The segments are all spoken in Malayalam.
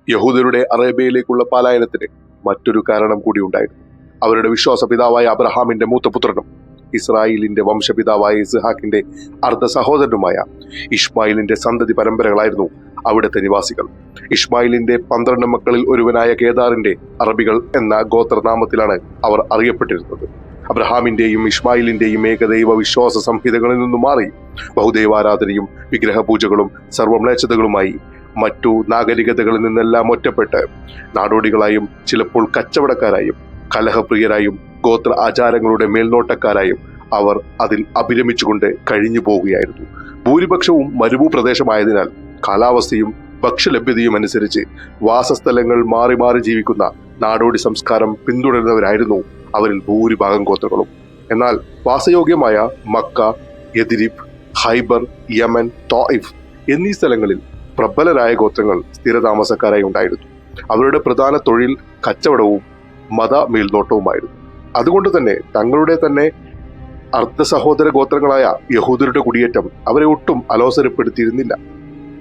യഹൂദരുടെ അറേബ്യയിലേക്കുള്ള പലായനത്തിന് മറ്റൊരു കാരണം കൂടി ഉണ്ടായിരുന്നു. അവരുടെ വിശ്വാസ പിതാവായ അബ്രഹാമിന്റെ മൂത്തപുത്രനും ഇസ്രായേലിന്റെ വംശപിതാവായ ഇസ്ഹാക്കിന്റെ അർദ്ധ സഹോദരനുമായ ഇഷ്മായിലിന്റെ സന്തതി പരമ്പരകളായിരുന്നു അവിടുത്തെ നിവാസികൾ. ഇഷ്മായിലിന്റെ 12 മക്കളിൽ ഒരുവനായ കേദാറിന്റെ അറബികൾ എന്ന ഗോത്രനാമത്തിലാണ് അവർ അറിയപ്പെട്ടിരുന്നത്. അബ്രഹാമിന്റെയും ഇഷ്മായിലിന്റെയും ഏകദൈവ വിശ്വാസ സംഹിതകളിൽ നിന്നും മാറി ബഹുദൈവാരാധനയും വിഗ്രഹപൂജകളും സർവമ്ലേച്ഛതകളുമായി മറ്റു നാഗരികതകളിൽ നിന്നെല്ലാം ഒറ്റപ്പെട്ട് നാടോടികളായും ചിലപ്പോൾ കച്ചവടക്കാരായും കലഹപ്രിയരായും ഗോത്ര ആചാരങ്ങളുടെ മേൽനോട്ടക്കാരായും അവർ അതിൽ അഭിരമിച്ചുകൊണ്ട് കഴിഞ്ഞു പോവുകയായിരുന്നു. ഭൂരിപക്ഷവും മരുഭൂപ്രദേശമായതിനാൽ കാലാവസ്ഥയും ഭക്ഷ്യലഭ്യതയും അനുസരിച്ച് വാസസ്ഥലങ്ങൾ മാറി മാറി ജീവിക്കുന്ന നാടോടി സംസ്കാരം പിന്തുടരുന്നവരായിരുന്നു അവരിൽ ഭൂരിഭാഗം ഗോത്രങ്ങളും. എന്നാൽ വാസയോഗ്യമായ മക്ക, യഥിരിബ്, ഹൈബർ, യമൻ, തോയിഫ് എന്നീ സ്ഥലങ്ങളിൽ പ്രബലരായ ഗോത്രങ്ങൾ സ്ഥിരതാമസക്കാരായി ഉണ്ടായിരുന്നു. അവരുടെ പ്രധാന തൊഴിൽ കച്ചവടവും മത മേൽനോട്ടവുമായിരുന്നു. അതുകൊണ്ട് തന്നെ തങ്ങളുടെ തന്നെ അർദ്ധ സഹോദര ഗോത്രങ്ങളായ യഹൂദരുടെ കുടിയേറ്റം അവരെ ഒട്ടും അലോസരപ്പെടുത്തിയിരുന്നില്ല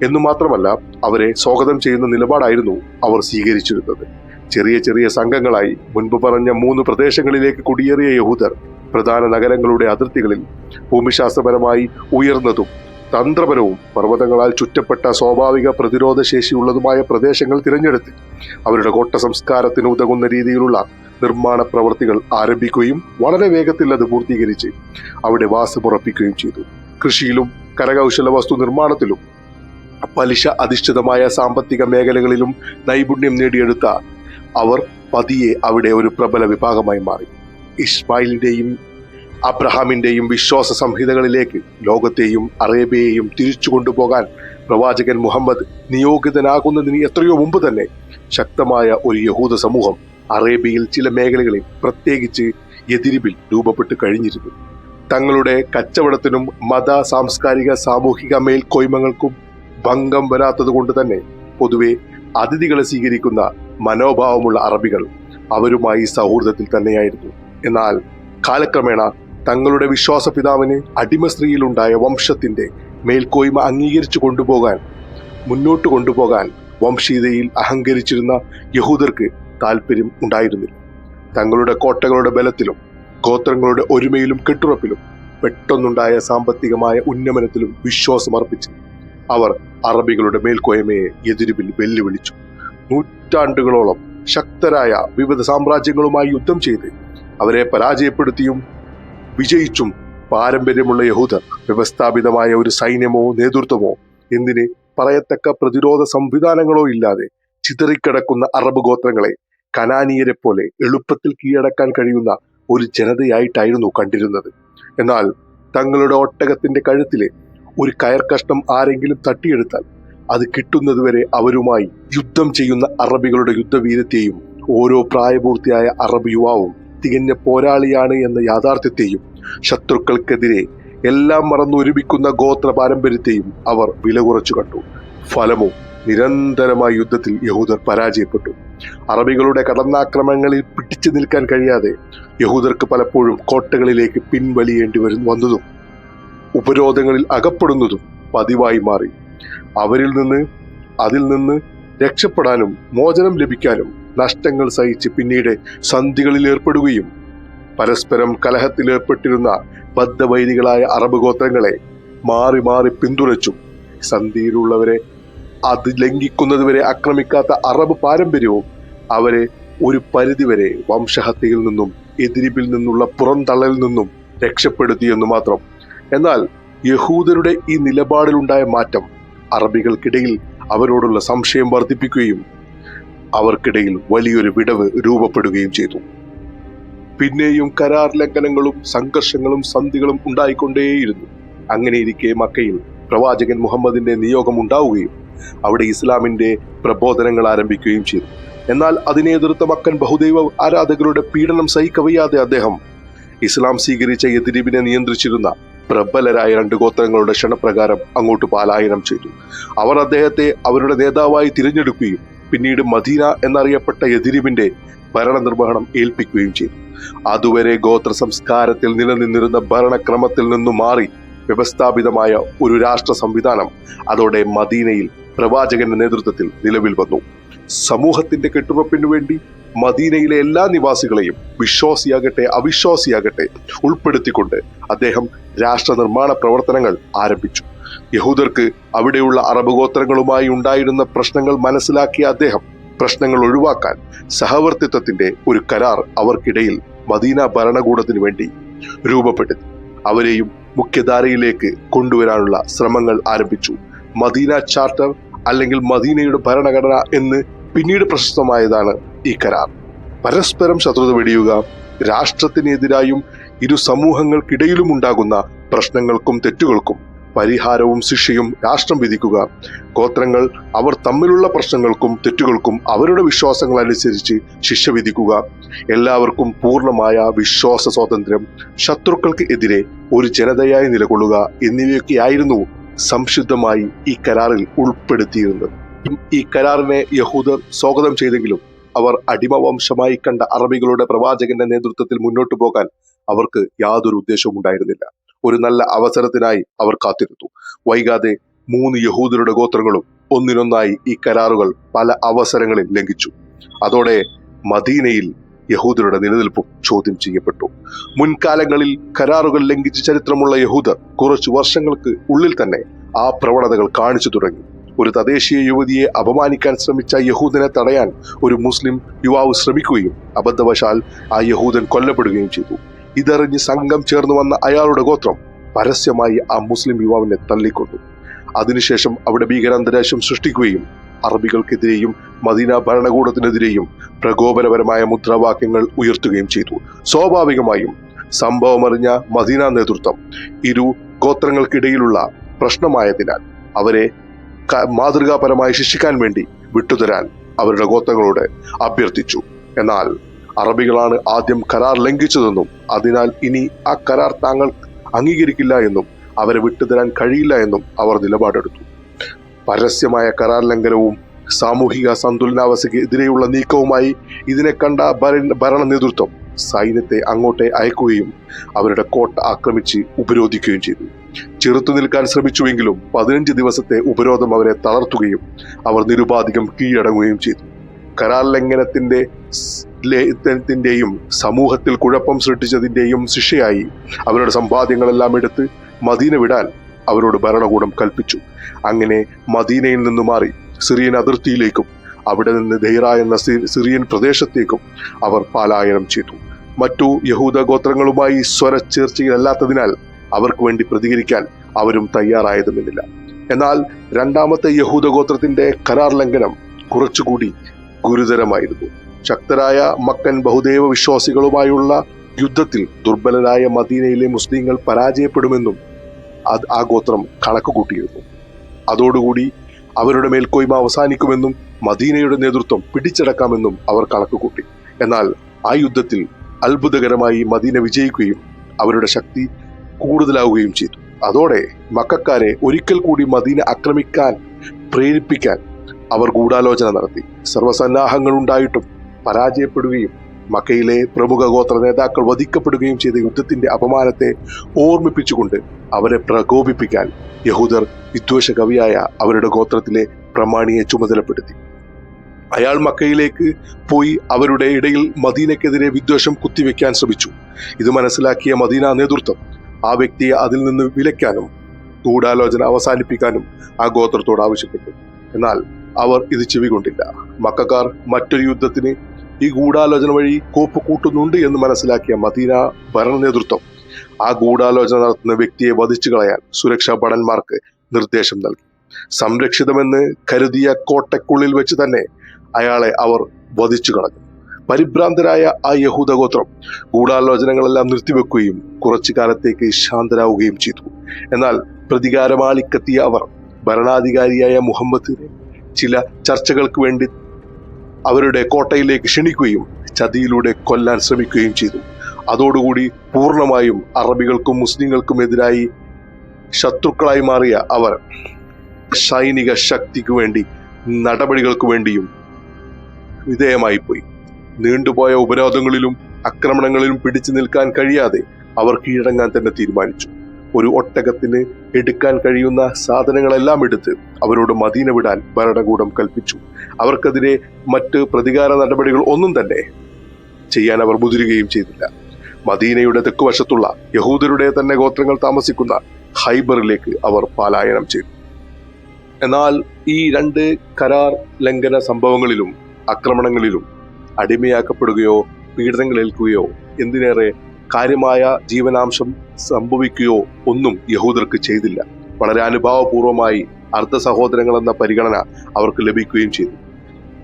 എന്നു മാത്രമല്ല, അവരെ സ്വാഗതം ചെയ്യുന്ന നിലപാടായിരുന്നു അവർ സ്വീകരിച്ചിരുന്നത്. ചെറിയ ചെറിയ സംഘങ്ങളായി മുൻപ് പറഞ്ഞ 3 പ്രദേശങ്ങളിലേക്ക് കുടിയേറിയ യഹൂദർ പ്രധാന നഗരങ്ങളുടെ അതിർത്തികളിൽ ഭൂമിശാസ്ത്രപരമായി ഉയർന്നതും തന്ത്രപരവും പർവ്വതങ്ങളാൽ ചുറ്റപ്പെട്ട സ്വാഭാവിക പ്രതിരോധ ശേഷിയുള്ളതുമായ പ്രദേശങ്ങൾ തിരഞ്ഞെടുത്ത് അവരുടെ കോട്ട സംസ്കാരത്തിന് ഉതകുന്ന രീതിയിലുള്ള നിർമ്മാണ പ്രവൃത്തികൾ ആരംഭിക്കുകയും വളരെ വേഗത്തിൽ അത് പൂർത്തീകരിച്ച് അവിടെ വാസമുറപ്പിക്കുകയും ചെയ്തു. കൃഷിയിലും കരകൗശല വസ്തു നിർമ്മാണത്തിലും പലിശ അധിഷ്ഠിതമായ സാമ്പത്തിക മേഖലകളിലും നൈപുണ്യം നേടിയെടുത്ത അവർ പതിയെ അവിടെ ഒരു പ്രബല വിഭാഗമായി മാറി. ഇസ്മായിലിന്റെയും അബ്രഹാമിന്റെയും വിശ്വാസ സംഹിതകളിലേക്ക് ലോകത്തെയും അറേബ്യയെയും തിരിച്ചു കൊണ്ടുപോകാൻ പ്രവാചകൻ മുഹമ്മദ് നിയോഗിതനാകുന്നതിന് എത്രയോ മുമ്പ് തന്നെ ശക്തമായ ഒരു യഹൂദ സമൂഹം അറേബ്യയിൽ ചില മേഖലകളിൽ, പ്രത്യേകിച്ച് യഥിരിബിൽ രൂപപ്പെട്ട് കഴിഞ്ഞിരുന്നു. തങ്ങളുടെ കച്ചവടത്തിനും മത, സാംസ്കാരിക, സാമൂഹിക മേൽക്കോയ്മകൾക്കും ഭംഗം വരാത്തത് കൊണ്ട് തന്നെ പൊതുവെ അതിഥികളെ സ്വീകരിക്കുന്ന മനോഭാവമുള്ള അറബികൾ അവരുമായി സൗഹൃദത്തിൽ തന്നെയായിരുന്നു. എന്നാൽ കാലക്രമേണ തങ്ങളുടെ വിശ്വാസ പിതാവിന് അടിമ സ്ത്രീയിലുണ്ടായ വംശത്തിന്റെ മേൽക്കോയ്മ അംഗീകരിച്ചു മുന്നോട്ട് കൊണ്ടുപോകാൻ വംശീയതയിൽ അഹങ്കരിച്ചിരുന്ന യഹൂദർക്ക് താല്പര്യം ഉണ്ടായിരുന്നില്ല. തങ്ങളുടെ കോട്ടകളുടെ ബലത്തിലും ഗോത്രങ്ങളുടെ ഒരുമയിലും കെട്ടുറപ്പിലും പെട്ടെന്നുണ്ടായ സാമ്പത്തികമായ ഉന്നമനത്തിലും വിശ്വാസമർപ്പിച്ച് അവർ അറബികളുടെ മേൽക്കോയ്മയെ യഥിരിബിൽ വെല്ലുവിളിച്ചു. നൂറ്റാണ്ടുകളോളം ശക്തരായ വിവിധ സാമ്രാജ്യങ്ങളുമായി യുദ്ധം ചെയ്ത് അവരെ പരാജയപ്പെടുത്തിയും വിജയിച്ചും പാരമ്പര്യമുള്ള യഹൂദർ വ്യവസ്ഥാപിതമായ ഒരു സൈന്യമോ നേതൃത്വമോ എന്തിന് പറയത്തക്ക പ്രതിരോധ സംവിധാനങ്ങളോ ഇല്ലാതെ ചിതറിക്കിടക്കുന്ന അറബ് ഗോത്രങ്ങളെ കനാനീയരെ പോലെ എളുപ്പത്തിൽ കീഴടക്കാൻ കഴിയുന്ന ഒരു ജനതയായിട്ടായിരുന്നു കണ്ടിരുന്നത്. എന്നാൽ തങ്ങളുടെ ഒട്ടകത്തിന്റെ കഴുത്തിലെ ഒരു കയർ കഷ്ണം ആരെങ്കിലും തട്ടിയെടുത്താൽ അത് കിട്ടുന്നതുവരെ അവരുമായി യുദ്ധം ചെയ്യുന്ന അറബികളുടെ യുദ്ധവീരത്തെയും ഓരോ പ്രായപൂർത്തിയായ അറബ് യുവാവും തികഞ്ഞ പോരാളിയാണ് എന്ന യാഥാർത്ഥ്യത്തെയും ശത്രുക്കൾക്കെതിരെ എല്ലാം മറന്നൊരുമിക്കുന്ന ഗോത്ര പാരമ്പര്യത്തെയും അവർ വില കുറച്ചു കണ്ടു. ഫലമോ, നിരന്തരമായ യുദ്ധത്തിൽ യഹൂദർ പരാജയപ്പെട്ടു. അറബികളുടെ കടന്നാക്രമണങ്ങളിൽ പിടിച്ചു നിൽക്കാൻ കഴിയാതെ യഹൂദർക്ക് പലപ്പോഴും കോട്ടകളിലേക്ക് പിൻവലിയേണ്ടി വന്നതും ഉപരോധങ്ങളിൽ അകപ്പെടുന്നതും പതിവായി മാറി. അതിൽ നിന്ന് രക്ഷപ്പെടാനും മോചനം ലഭിക്കാനും നഷ്ടങ്ങൾ സഹിച്ച് പിന്നീട് സന്ധികളിൽ ഏർപ്പെടുകയും പരസ്പരം കലഹത്തിലേർപ്പെട്ടിരുന്ന ബദ്ധവൈരികളായ അറബ് ഗോത്രങ്ങളെ മാറി മാറി പിന്തുണച്ചും സന്ധിയിലുള്ളവരെ അത് ലംഘിക്കുന്നതുവരെ ആക്രമിക്കാത്ത അറബ് പാരമ്പര്യവും അവരെ ഒരു പരിധിവരെ വംശഹത്യയിൽ നിന്നും യഥിരിബിൽ നിന്നുള്ള പുറന്തള്ളലിൽ നിന്നും രക്ഷപ്പെടുത്തിയെന്നു മാത്രം. എന്നാൽ യഹൂദരുടെ ഈ നിലപാടിലുണ്ടായ മാറ്റം അറബികൾക്കിടയിൽ അവരോടുള്ള സംശയം വർദ്ധിപ്പിക്കുകയും അവർക്കിടയിൽ വലിയൊരു വിടവ് രൂപപ്പെടുകയും ചെയ്തു. പിന്നെയും കരാർ ലംഘനങ്ങളും സംഘർഷങ്ങളും സന്ധികളും ഉണ്ടായിക്കൊണ്ടേയിരുന്നു. അങ്ങനെയിരിക്കെ മക്കയിൽ പ്രവാചകൻ മുഹമ്മദിന്റെ നിയോഗം ഉണ്ടാവുകയും അവിടെ ഇസ്ലാമിന്റെ പ്രബോധനങ്ങൾ ആരംഭിക്കുകയും ചെയ്തു. എന്നാൽ അതിനെ എതിർത്ത മക്കൻ ബഹുദൈവ ആരാധകരുടെ പീഡനം സഹിക്കവയ്യാതെ അദ്ദേഹം ഇസ്ലാം സ്വീകരിച്ച യഥിരിബിനെ നിയന്ത്രിച്ചിരുന്ന പ്രബലരായ 2 ഗോത്രങ്ങളുടെ ക്ഷണപ്രകാരം അങ്ങോട്ട് പലായനം ചെയ്തു. അവർ അദ്ദേഹത്തെ അവരുടെ നേതാവായി തിരഞ്ഞെടുക്കുകയും പിന്നീട് മദീന എന്നറിയപ്പെട്ട യഥിരിബിന്റെ ഭരണനിർവഹണം ഏൽപ്പിക്കുകയും ചെയ്തു. അതുവരെ ഗോത്ര സംസ്കാരത്തിൽ നിലനിന്നിരുന്ന ഭരണക്രമത്തിൽ നിന്നും മാറി വ്യവസ്ഥാപിതമായ ഒരു രാഷ്ട്ര സംവിധാനം അതോടെ മദീനയിൽ പ്രവാചകന്റെ നേതൃത്വത്തിൽ നിലവിൽ വന്നു. സമൂഹത്തിന്റെ കെട്ടുറപ്പിനു വേണ്ടി മദീനയിലെ എല്ലാ നിവാസികളെയും, വിശ്വാസിയാകട്ടെ അവിശ്വാസിയാകട്ടെ, ഉൾപ്പെടുത്തിക്കൊണ്ട് അദ്ദേഹം രാഷ്ട്ര നിർമ്മാണ പ്രവർത്തനങ്ങൾ ആരംഭിച്ചു. യഹൂദർക്ക് അവിടെയുള്ള അറബ് ഗോത്രങ്ങളുമായി ഉണ്ടായിരുന്ന പ്രശ്നങ്ങൾ മനസ്സിലാക്കിയ അദ്ദേഹം പ്രശ്നങ്ങൾ ഒഴിവാക്കാൻ സഹവർത്തിത്വത്തിന്റെ ഒരു കരാർ അവർക്കിടയിൽ മദീന ഭരണകൂടത്തിന് വേണ്ടി രൂപപ്പെടുത്തി. അവരെയും മുഖ്യധാരയിലേക്ക് കൊണ്ടുവരാനുള്ള ശ്രമങ്ങൾ ആരംഭിച്ചു. മദീന ചാർട്ടർ അല്ലെങ്കിൽ മദീനയുടെ ഭരണഘടന എന്ന് പിന്നീട് പ്രശസ്തമായതാണ് ഈ കരാർ. പരസ്പരം ശത്രുത വെടിയുക, രാഷ്ട്രത്തിനെതിരായും ഇരു സമൂഹങ്ങൾക്കിടയിലും ഉണ്ടാകുന്ന പ്രശ്നങ്ങൾക്കും തെറ്റുകൾക്കും പരിഹാരവും ശിക്ഷയും രാഷ്ട്രം വിധിക്കുക, ഗോത്രങ്ങൾ അവർ തമ്മിലുള്ള പ്രശ്നങ്ങൾക്കും തെറ്റുകൾക്കും അവരുടെ വിശ്വാസങ്ങൾ അനുസരിച്ച് ശിക്ഷ വിധിക്കുക, എല്ലാവർക്കും പൂർണ്ണമായ വിശ്വാസ സ്വാതന്ത്ര്യം, ശത്രുക്കൾക്ക് എതിരെ ഒരു ജനതയായി നിലകൊള്ളുക എന്നിവയൊക്കെയായിരുന്നു സംശുദ്ധമായി ഈ കരാറിൽ ഉൾപ്പെടുത്തിയിരുന്നത്. ഈ കരാറിനെ യഹൂദർ സ്വാഗതം ചെയ്തെങ്കിലും അവർ അടിമവംശമായി കണ്ട അറബികളുടെ പ്രവാചകന്റെ നേതൃത്വത്തിൽ മുന്നോട്ടു പോകാൻ അവർക്ക് യാതൊരു ഉദ്ദേശവും ഉണ്ടായിരുന്നില്ല. ഒരു നല്ല അവസരത്തിനായി അവർ കാത്തിരുന്നു. വൈകാതെ 3 യഹൂദരുടെ ഗോത്രങ്ങളും ഒന്നിനൊന്നായി ഈ കരാറുകൾ പല അവസരങ്ങളിൽ ലംഘിച്ചു. അതോടെ മദീനയിൽ യഹൂദരുടെ നിലനിൽപ്പും ചോദ്യം ചെയ്യപ്പെട്ടു. മുൻകാലങ്ങളിൽ കരാറുകൾ ലംഘിച്ച് ചരിത്രമുള്ള യഹൂദർ കുറച്ചു വർഷങ്ങൾക്ക് ഉള്ളിൽ തന്നെ ആ പ്രവണതകൾ കാണിച്ചു തുടങ്ങി. ഒരു തദ്ദേശീയ യുവതിയെ അപമാനിക്കാൻ ശ്രമിച്ച യഹൂദനെ തടയാൻ ഒരു മുസ്ലിം യുവാവ് ശ്രമിക്കുകയും അബദ്ധവശാൽ ആ യഹൂദൻ കൊല്ലപ്പെടുകയും ചെയ്തു. ഇതറിഞ്ഞ് സംഘം ചേർന്ന് വന്ന അയാളുടെ ഗോത്രം പരസ്യമായി ആ മുസ്ലിം യുവാവിനെ തള്ളിക്കൊണ്ടു. അതിനുശേഷം അവിടെ ഭീകരാന്തരീക്ഷം സൃഷ്ടിക്കുകയും അറബികൾക്കെതിരെയും മദീന ഭരണകൂടത്തിനെതിരെയും പ്രകോപനപരമായ മുദ്രാവാക്യങ്ങൾ ഉയർത്തുകയും ചെയ്തു. സ്വാഭാവികമായും സംഭവമറിഞ്ഞ മദീന നേതൃത്വം ഇരു ഗോത്രങ്ങൾക്കിടയിലുള്ള പ്രശ്നമായതിനാൽ അവരെ മാതൃകാപരമായി ശിക്ഷിക്കാൻ വേണ്ടി വിട്ടുതരാൻ അവരുടെ ഗോത്രങ്ങളോട് അഭ്യർത്ഥിച്ചു. എന്നാൽ അറബികളാണ് ആദ്യം കരാർ ലംഘിച്ചതെന്നും അതിനാൽ ഇനി ആ കരാർ താങ്കൾ അംഗീകരിക്കില്ല എന്നും അവരെ വിട്ടുതരാൻ കഴിയില്ല എന്നും അവർ നിലപാടെടുത്തു. പരസ്യമായ കരാർ ലംഘനവും സാമൂഹിക സന്തുലനാവസ്ഥയ്ക്ക് എതിരെയുള്ള നീക്കവുമായി ഇതിനെ കണ്ട ഭരണ നേതൃത്വം സൈന്യത്തെ അങ്ങോട്ടേ അയക്കുകയും അവരുടെ കോട്ട ആക്രമിച്ച് ഉപരോധിക്കുകയും ചെയ്തു. ചെറുത്തു നിൽക്കാൻ ശ്രമിച്ചുവെങ്കിലും 15 ദിവസത്തെ ഉപരോധം അവരെ തളർത്തുകയും അവർ നിരുപാധികം കീഴടങ്ങുകയും ചെയ്തു. കരാർ ലംഘനത്തിന്റെയും സമൂഹത്തിൽ കുഴപ്പം സൃഷ്ടിച്ചതിന്റെയും ശിക്ഷയായി അവരുടെ സമ്പാദ്യങ്ങളെല്ലാം എടുത്ത് മദീന വിടാൻ അവരോട് ഭരണകൂടം കൽപ്പിച്ചു. അങ്ങനെ മദീനയിൽ നിന്ന് മാറി സിറിയൻ അതിർത്തിയിലേക്കും അവിടെ നിന്ന് ദൈറ എന്ന സിറിയൻ പ്രദേശത്തേക്കും അവർ പലായനം ചെയ്തു. മറ്റു യഹൂദ ഗോത്രങ്ങളുമായി സ്വരച്ചേർച്ചയിലല്ലാത്തതിനാൽ അവർക്ക് വേണ്ടി പ്രതികരിക്കാൻ അവരും തയ്യാറായതുമില്ല. എന്നാൽ രണ്ടാമത്തെ യഹൂദ ഗോത്രത്തിന്റെ കരാർ ലംഘനം കുറച്ചുകൂടി ഗുരുതരമായിരുന്നു. ശക്തരായ മക്കൻ ബഹുദൈവ വിശ്വാസികളുമായുള്ള യുദ്ധത്തിൽ ദുർബലരായ മദീനയിലെ മുസ്ലിങ്ങൾ പരാജയപ്പെടുമെന്നും ആ ഗോത്രം കണക്കുകൂട്ടിയിരുന്നു. അതോടുകൂടി അവരുടെ മേൽക്കോയ്മ അവസാനിക്കുമെന്നും മദീനയുടെ നേതൃത്വം പിടിച്ചടക്കാമെന്നും അവർ കണക്കുകൂട്ടി. എന്നാൽ ആ യുദ്ധത്തിൽ അത്ഭുതകരമായി മദീന വിജയിക്കുകയും അവരുടെ ശക്തി കൂടുതലാവുകയും ചെയ്തു. അതോടെ മക്കക്കാരെ ഒരിക്കൽ കൂടി മദീന ആക്രമിക്കാൻ പ്രേരിപ്പിക്കാൻ അവർ ഗൂഢാലോചന നടത്തി. സർവ്വസന്നാഹങ്ങൾ ഉണ്ടായിട്ടും പരാജയപ്പെടുകയും മക്കയിലെ പ്രമുഖ ഗോത്ര നേതാക്കൾ വധിക്കപ്പെടുകയും ചെയ്ത യുദ്ധത്തിന്റെ അപമാനത്തെ ഓർമ്മിപ്പിച്ചുകൊണ്ട് അവരെ പ്രകോപിപ്പിക്കാൻ യഹൂദർ വിദ്വേഷ കവിയായ അവരുടെ ഗോത്രത്തിലെ പ്രമാണിയെ ചുമതലപ്പെടുത്തി. അയാൾ മക്കയിലേക്ക് പോയി അവരുടെ ഇടയിൽ മദീനക്കെതിരെ വിദ്വേഷം കുത്തിവെക്കാൻ ശ്രമിച്ചു. ഇത് മനസ്സിലാക്കിയ മദീന നേതൃത്വം ആ വ്യക്തിയെ അതിൽ നിന്ന് വിലക്കാനും ഗൂഢാലോചന അവസാനിപ്പിക്കാനും ആ ഗോത്രത്തോട് ആവശ്യപ്പെട്ടു. എന്നാൽ അവർ ഇത് ചെവികൊണ്ടില്ല. മക്കക്കാർ മറ്റൊരു യുദ്ധത്തിന് ഈ ഗൂഢാലോചന വഴി കോപ്പ് കൂട്ടുന്നുണ്ട് എന്ന് മനസ്സിലാക്കിയ മദീന ഭരണ നേതൃത്വം ആ ഗൂഢാലോചന നടത്തുന്ന വ്യക്തിയെ വധിച്ചു കളയാൻ സുരക്ഷാ ഭടന്മാർക്ക് നിർദ്ദേശം നൽകി. സംരക്ഷിതമെന്ന് കരുതിയ കോട്ടയ്ക്കുള്ളിൽ വെച്ച് തന്നെ അയാളെ അവർ വധിച്ചു കളഞ്ഞു. പരിഭ്രാന്തരായ ആ യഹൂദ ഗോത്രം ഗൂഢാലോചനകളെല്ലാം നിർത്തിവെക്കുകയും കുറച്ചു കാലത്തേക്ക് ശാന്തരാവുകയും ചെയ്തു. എന്നാൽ പ്രതികാരമാളിക്കെത്തിയ അവർ ഭരണാധികാരിയായ മുഹമ്മദിനെ ചില ചർച്ചകൾക്ക് വേണ്ടി അവരുടെ കോട്ടയിലേക്ക് ക്ഷണിക്കുകയും ചതിയിലൂടെ കൊല്ലാൻ ശ്രമിക്കുകയും ചെയ്തു. അതോടുകൂടി പൂർണ്ണമായും അറബികൾക്കും മുസ്ലിങ്ങൾക്കും എതിരായി ശത്രുക്കളായി മാറിയ അവർ സൈനിക ശക്തിക്ക് വേണ്ടി നടപടികൾക്ക് വേണ്ടിയും വിധേയമായി പോയി. നീണ്ടുപോയ ഉപരോധങ്ങളിലും ആക്രമണങ്ങളിലും പിടിച്ചു നിൽക്കാൻ കഴിയാതെ അവർ കീഴടങ്ങാൻ തന്നെ തീരുമാനിച്ചു. ഒരു ഒട്ടകത്തിന് എടുക്കാൻ കഴിയുന്ന സാധനങ്ങളെല്ലാം എടുത്ത് അവരോട് മദീന വിടാൻ ഭരണകൂടം കൽപ്പിച്ചു. അവർക്കെതിരെ മറ്റ് പ്രതികാര നടപടികൾ ഒന്നും തന്നെ ചെയ്യാൻ അവർ മുതിരുകയും ചെയ്തില്ല. മദീനയുടെ തെക്കുവശത്തുള്ള യഹൂദരുടെ തന്നെ ഗോത്രങ്ങൾ താമസിക്കുന്ന ഹൈബറിലേക്ക് അവർ പലായനം ചെയ്തു. എന്നാൽ ഈ രണ്ട് കരാർ ലംഘന സംഭവങ്ങളിലും ആക്രമണങ്ങളിലും അടിമയാക്കപ്പെടുകയോ പീഡനങ്ങൾ ഏൽക്കുകയോ എന്തിനേറെ കാര്യമായ ജീവനാംശം സംഭവിക്കുകയോ ഒന്നും യഹൂദർക്ക് ചെയ്തില്ല. വളരെ അനുഭാവപൂർവമായി അർദ്ധ സഹോദരങ്ങൾ എന്ന പരിഗണന അവർക്ക് ലഭിക്കുകയും ചെയ്തു.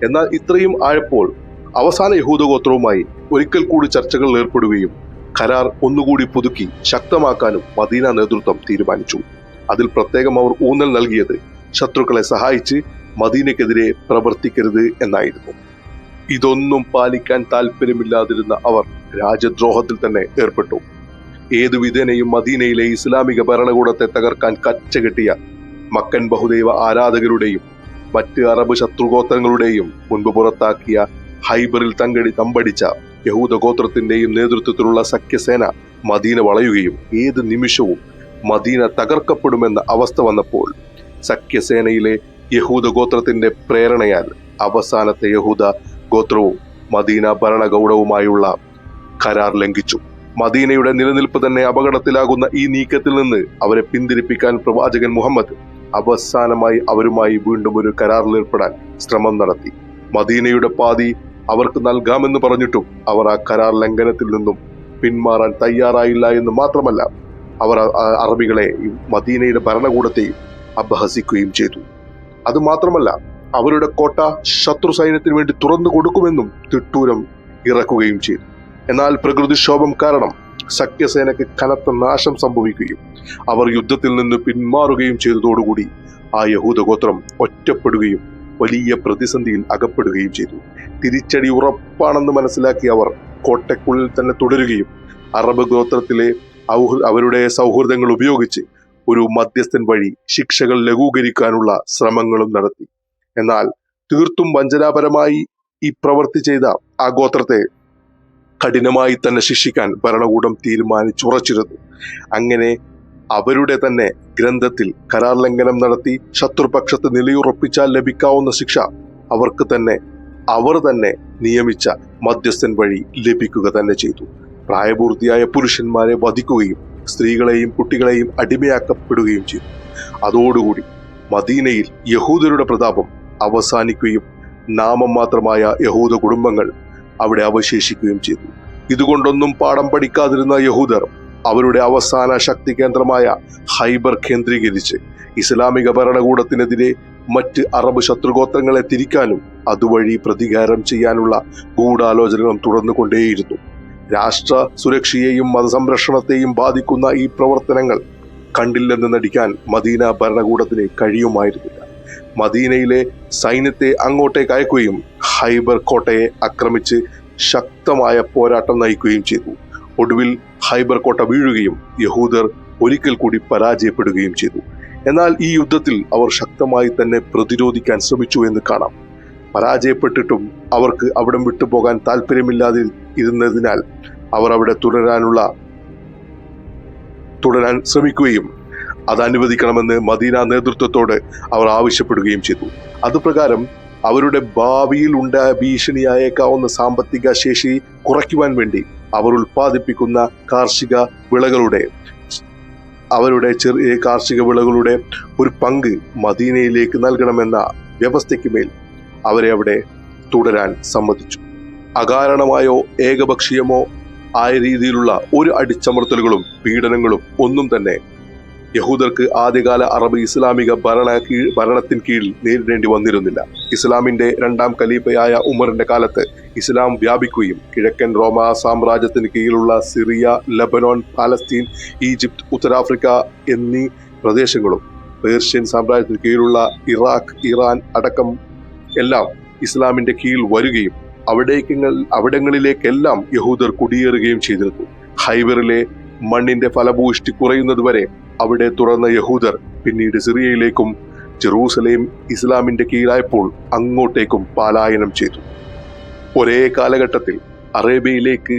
എന്നാൽ ഇത്രയും ആയപ്പോൾ അവസാന യഹൂദ ഗോത്രവുമായി ഒരിക്കൽ കൂടി ചർച്ചകൾ ഏർപ്പെടുകയും കരാർ ഒന്നുകൂടി പുതുക്കി ശക്തമാക്കാനും മദീന നേതൃത്വം തീരുമാനിച്ചു. അതിൽ പ്രത്യേകം അവർ ഊന്നൽ നൽകിയത് ശത്രുക്കളെ സഹായിച്ച് മദീനയ്ക്കെതിരെ പ്രവർത്തിക്കരുത് എന്നായിരുന്നു. ഇതൊന്നും പാലിക്കാൻ താല്പര്യമില്ലാതിരുന്ന അവർ രാജ്യദ്രോഹത്തിൽ തന്നെ ഏർപ്പെട്ടു. ഏതു വിധേനയും മദീനയിലെ ഇസ്ലാമിക ഭരണകൂടത്തെ തകർക്കാൻ കച്ചകെട്ടിയ മക്കൻ ബഹുദൈവ ആരാധകരുടെയും മറ്റ് അറബ് ശത്രുഗോത്രങ്ങളുടെയും മുൻപ് പുറത്താക്കിയ ഹൈബറിൽ തമ്പടിച്ച യഹൂദ ഗോത്രത്തിന്റെയും നേതൃത്വത്തിലുള്ള സഖ്യസേന മദീന വളയുകയും ഏത് നിമിഷവും മദീന തകർക്കപ്പെടുമെന്ന അവസ്ഥ വന്നപ്പോൾ സഖ്യസേനയിലെ യഹൂദ ഗോത്രത്തിന്റെ പ്രേരണയാൽ അവസാനത്തെ യഹൂദ ഗോത്രവും മദീന ഭരണകൂടവുമായുള്ള കരാർ ലംഘിച്ചു. മദീനയുടെ നിലനിൽപ്പ് തന്നെ അപകടത്തിലാകുന്ന ഈ നീക്കത്തിൽ നിന്ന് അവരെ പിന്തിരിപ്പിക്കാൻ പ്രവാചകൻ മുഹമ്മദ് അവസാനമായി അവരുമായി വീണ്ടും ഒരു കരാറിൽ ഏർപ്പെടാൻ ശ്രമം നടത്തി. മദീനയുടെ പാതി അവർക്ക് നൽകാമെന്ന് പറഞ്ഞിട്ടും അവർ ആ കരാർ ലംഘനത്തിൽ നിന്നും പിന്മാറാൻ തയ്യാറായില്ല എന്ന് മാത്രമല്ല, അവർ അറബികളെയും മദീനയുടെ ഭരണകൂടത്തെയും അപഹസിക്കുകയും ചെയ്തു. അതുമാത്രമല്ല, അവരുടെ കോട്ട ശത്രു സൈന്യത്തിന് വേണ്ടി തുറന്നു കൊടുക്കുമെന്നും തിട്ടൂരം ഇറക്കുകയും ചെയ്തു. എന്നാൽ പ്രകൃതിക്ഷോഭം കാരണം സഖ്യസേനയ്ക്ക് കനത്ത നാശം സംഭവിക്കുകയും അവർ യുദ്ധത്തിൽ നിന്ന് പിന്മാറുകയും ചെയ്തതോടുകൂടി ആ യഹൂദ ഗോത്രം ഒറ്റപ്പെടുകയും വലിയ പ്രതിസന്ധിയിൽ അകപ്പെടുകയും ചെയ്തു. തിരിച്ചടി ഉറപ്പാണെന്ന് മനസ്സിലാക്കി അവർ കോട്ടയ്ക്കുള്ളിൽ തന്നെ തുടരുകയും അറബ് ഗോത്രത്തിലെ അവരുടെ സൗഹൃദങ്ങൾ ഉപയോഗിച്ച് ഒരു മധ്യസ്ഥൻ വഴി ശിക്ഷകൾ ലഘൂകരിക്കാനുള്ള ശ്രമങ്ങളും നടത്തി. എന്നാൽ തീർത്തും വഞ്ചനാപരമായി ഈ പ്രവൃത്തി ചെയ്ത ആ ഗോത്രത്തെ കഠിനമായി തന്നെ ശിക്ഷിക്കാൻ ഭരണകൂടം തീരുമാനിച്ചുറച്ചിരുന്നു. അങ്ങനെ അവരുടെ തന്നെ ഗ്രന്ഥത്തിൽ കരാർ ലംഘനം നടത്തി ശത്രുപക്ഷത്ത് നിലയുറപ്പിച്ചാൽ ലഭിക്കാവുന്ന ശിക്ഷ അവർ തന്നെ നിയമിച്ച മധ്യസ്ഥൻ വഴി ലഭിക്കുക തന്നെ ചെയ്തു. പ്രായപൂർത്തിയായ പുരുഷന്മാരെ വധിക്കുകയും സ്ത്രീകളെയും കുട്ടികളെയും അടിമയാക്കപ്പെടുകയും ചെയ്തു. അതോടുകൂടി മദീനയിൽ യഹൂദരുടെ പ്രതാപം അവസാനിക്കുകയും നാമം മാത്രമായ യഹൂദ കുടുംബങ്ങൾ അവിടെ അവശേഷിക്കുകയും ചെയ്തു. ഇതുകൊണ്ടൊന്നും പാഠം പഠിക്കാതിരുന്ന യഹൂദർ അവരുടെ അവസാന ശക്തി കേന്ദ്രമായ ഹൈബർ കേന്ദ്രീകരിച്ച് ഇസ്ലാമിക ഭരണകൂടത്തിനെതിരെ മറ്റ് അറബ് ശത്രുഗോത്രങ്ങളെ തിരിക്കാനും അതുവഴി പ്രതികാരം ചെയ്യാനുള്ള ഗൂഢാലോചനകളും തുടർന്നുകൊണ്ടേയിരുന്നു. രാഷ്ട്ര സുരക്ഷയെയും മതസംരക്ഷണത്തെയും ബാധിക്കുന്ന ഈ പ്രവർത്തനങ്ങൾ കണ്ടില്ലെന്ന് നടിക്കാൻ മദീന ഭരണകൂടത്തിന് കഴിയുമായിരുന്നില്ല. മദീനയിലെ സൈന്യത്തെ അങ്ങോട്ടേക്ക് അയക്കുകയും ഹൈബർ കോട്ടയെ ആക്രമിച്ച് ശക്തമായ പോരാട്ടം നയിക്കുകയും ചെയ്തു. ഒടുവിൽ ഹൈബർ കോട്ട വീഴുകയും യഹൂദർ ഒരിക്കൽ കൂടി പരാജയപ്പെടുകയും ചെയ്തു. എന്നാൽ ഈ യുദ്ധത്തിൽ അവർ ശക്തമായി തന്നെ പ്രതിരോധിക്കാൻ ശ്രമിച്ചു എന്ന് കാണാം. പരാജയപ്പെട്ടിട്ടും അവർക്ക് അവിടം വിട്ടുപോകാൻ താല്പര്യമില്ലാതെ ഇരുന്നതിനാൽ അവർ അവിടെ തുടരാൻ ശ്രമിക്കുകയും അത് അനുവദിക്കണമെന്ന് മദീന നേതൃത്വത്തോട് അവർ ആവശ്യപ്പെടുകയും ചെയ്തു. അതുപ്രകാരം അവരുടെ ഭാവിയിൽ ഉണ്ടായ ഭീഷണിയായേക്കാവുന്ന സാമ്പത്തിക ശേഷി കുറയ്ക്കുവാൻ വേണ്ടി അവർ ഉൽപ്പാദിപ്പിക്കുന്ന അവരുടെ ചെറിയ കാർഷിക വിളകളുടെ ഒരു പങ്ക് മദീനയിലേക്ക് നൽകണമെന്ന വ്യവസ്ഥയ്ക്ക് മേൽ അവരെ അവിടെ തുടരാൻ സമ്മതിച്ചു. അകാരണമായോ ഏകപക്ഷീയമോ ആയ രീതിയിലുള്ള ഒരു അടിച്ചമർത്തലുകളും പീഡനങ്ങളും ഒന്നും തന്നെ യഹൂദർക്ക് ആദ്യകാല അറബ് ഇസ്ലാമിക ഭരണത്തിന് കീഴിൽ നേരിടേണ്ടി വന്നിരുന്നില്ല. ഇസ്ലാമിന്റെ രണ്ടാം ഖലീഫയായ ഉമറിന്റെ കാലത്ത് ഇസ്ലാം വ്യാപിക്കുകയും കിഴക്കൻ റോമ സാമ്രാജ്യത്തിന് കീഴിലുള്ള സിറിയ, ലബനോൻ, പാലസ്തീൻ, ഈജിപ്ത്, ഉത്തരാഫ്രിക്ക എന്നീ പ്രദേശങ്ങളും പേർഷ്യൻ സാമ്രാജ്യത്തിന് കീഴിലുള്ള ഇറാഖ്, ഇറാൻ അടക്കം എല്ലാം ഇസ്ലാമിന്റെ കീഴിൽ വരികയും അവിടങ്ങളിലേക്കെല്ലാം യഹൂദർ കുടിയേറുകയും ചെയ്തിരുന്നു. ഹൈബറിലെ മണ്ണിന്റെ ഫലഭൂഷ്ടി കുറയുന്നതുവരെ അവിടെ തുറന്ന യഹൂദർ പിന്നീട് സിറിയയിലേക്കും ജെറൂസലേം ഇസ്ലാമിന്റെ കീഴിലായപ്പോൾ അങ്ങോട്ടേക്കും പലായനം ചെയ്തു. ഒരേ കാലഘട്ടത്തിൽ അറേബ്യയിലേക്ക്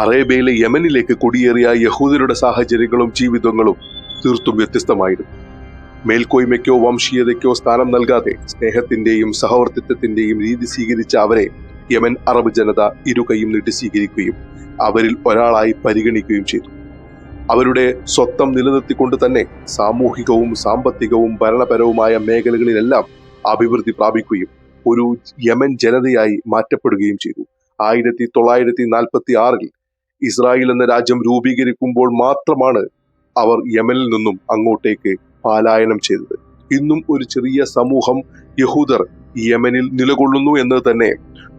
അറേബ്യയിലെ യമനിലേക്ക് കുടിയേറിയ യഹൂദരുടെ സാഹചര്യങ്ങളും ജീവിതങ്ങളും തീർത്തും വ്യത്യസ്തമായിരുന്നു. മേൽക്കോയ്മയ്ക്കോ വംശീയതയ്ക്കോ സ്ഥാനം നൽകാതെ സ്നേഹത്തിന്റെയും സഹവർത്തിത്വത്തിന്റെയും രീതി സ്വീകരിച്ച അവരെ യമൻ അറബ് ജനത ഇരുകൈയും നീട്ടി സ്വീകരിക്കുകയും അവരിൽ ഒരാളായി പരിഗണിക്കുകയും ചെയ്തു. അവരുടെ സ്വത്വം നിലനിർത്തിക്കൊണ്ട് തന്നെ സാമൂഹികവും സാമ്പത്തികവും ഭരണപരവുമായ മേഖലകളിലെല്ലാം അഭിവൃദ്ധി പ്രാപിക്കുകയും ഒരു യമൻ ജനതയായി മാറ്റപ്പെടുകയും ചെയ്തു. 1946 ഇസ്രായേൽ എന്ന രാജ്യം രൂപീകരിക്കുമ്പോൾ മാത്രമാണ് അവർ യമനിൽ നിന്നും അങ്ങോട്ടേക്ക് പലായനം ചെയ്തത്. ഇന്നും ഒരു ചെറിയ സമൂഹം യഹൂദർ യമനിൽ നിലകൊള്ളുന്നു എന്നത് തന്നെ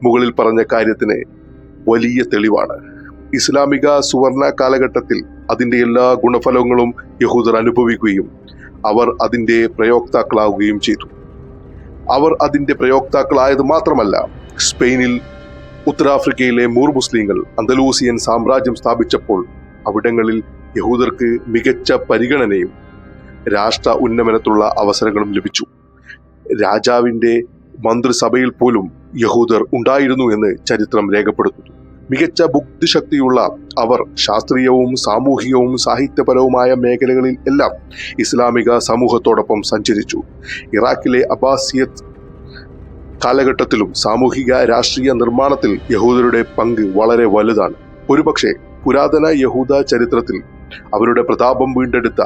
മുകളിൽ പറഞ്ഞ കാര്യത്തിന് വലിയ തെളിവാണ്. ഇസ്ലാമിക സുവർണ കാലഘട്ടത്തിൽ അതിന്റെ എല്ലാ ഗുണഫലങ്ങളും യഹൂദർ അനുഭവിക്കുകയും അവർ അതിന്റെ പ്രയോക്താക്കളാവുകയും ചെയ്തു. അവർ അതിന്റെ പ്രയോക്താക്കളായത് മാത്രമല്ല, സ്പെയിനിൽ ഉത്തരാഫ്രിക്കയിലെ മൂർ മുസ്ലിങ്ങൾ അന്തലൂസിയൻ സാമ്രാജ്യം സ്ഥാപിച്ചപ്പോൾ അവിടങ്ങളിൽ യഹൂദർക്ക് മികച്ച പരിഗണനയും രാഷ്ട്ര ഉന്നമനത്തുള്ള അവസരങ്ങളും ലഭിച്ചു. രാജാവിന്റെ മന്ത്രിസഭയിൽ പോലും യഹൂദർ ഉണ്ടായിരുന്നു എന്ന് ചരിത്രം രേഖപ്പെടുത്തുന്നു. മികച്ച ബുദ്ധിശക്തിയുള്ള അവർ ശാസ്ത്രീയവും സാമൂഹികവും സാഹിത്യപരവുമായ മേഖലകളിൽ എല്ലാം ഇസ്ലാമിക സമൂഹത്തോടൊപ്പം സഞ്ചരിച്ചു. ഇറാഖിലെ അബ്ബാസിയത്ത് കാലഘട്ടത്തിലും സാമൂഹിക രാഷ്ട്രീയ നിർമ്മാണത്തിൽ യഹൂദരുടെ പങ്ക് വളരെ വലുതാണ്. ഒരുപക്ഷെ പുരാതന യഹൂദ ചരിത്രത്തിൽ അവരുടെ പ്രതാപം വീണ്ടെടുത്ത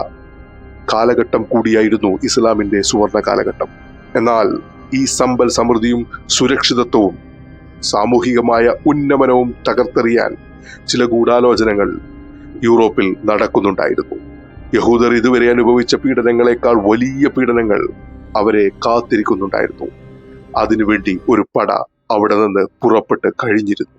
കാലഘട്ടം കൂടിയായിരുന്നു ഇസ്ലാമിന്റെ സുവർണ കാലഘട്ടം. എന്നാൽ ഈ സമ്പൽ സമൃദ്ധിയും സുരക്ഷിതത്വവും സാമൂഹികമായ ഉന്നമനവും തകർത്തെറിയാൻ ചില ഗൂഢാലോചനകൾ യൂറോപ്പിൽ നടക്കുന്നുണ്ടായിരുന്നു. യഹൂദർ ഇതുവരെ അനുഭവിച്ച പീഡനങ്ങളെക്കാൾ വലിയ പീഡനങ്ങൾ അവരെ കാത്തിരിക്കുന്നുണ്ടായിരുന്നു. അതിനുവേണ്ടി ഒരു പട അവിടെ നിന്ന് പുറപ്പെട്ട് കഴിഞ്ഞിരുന്നു.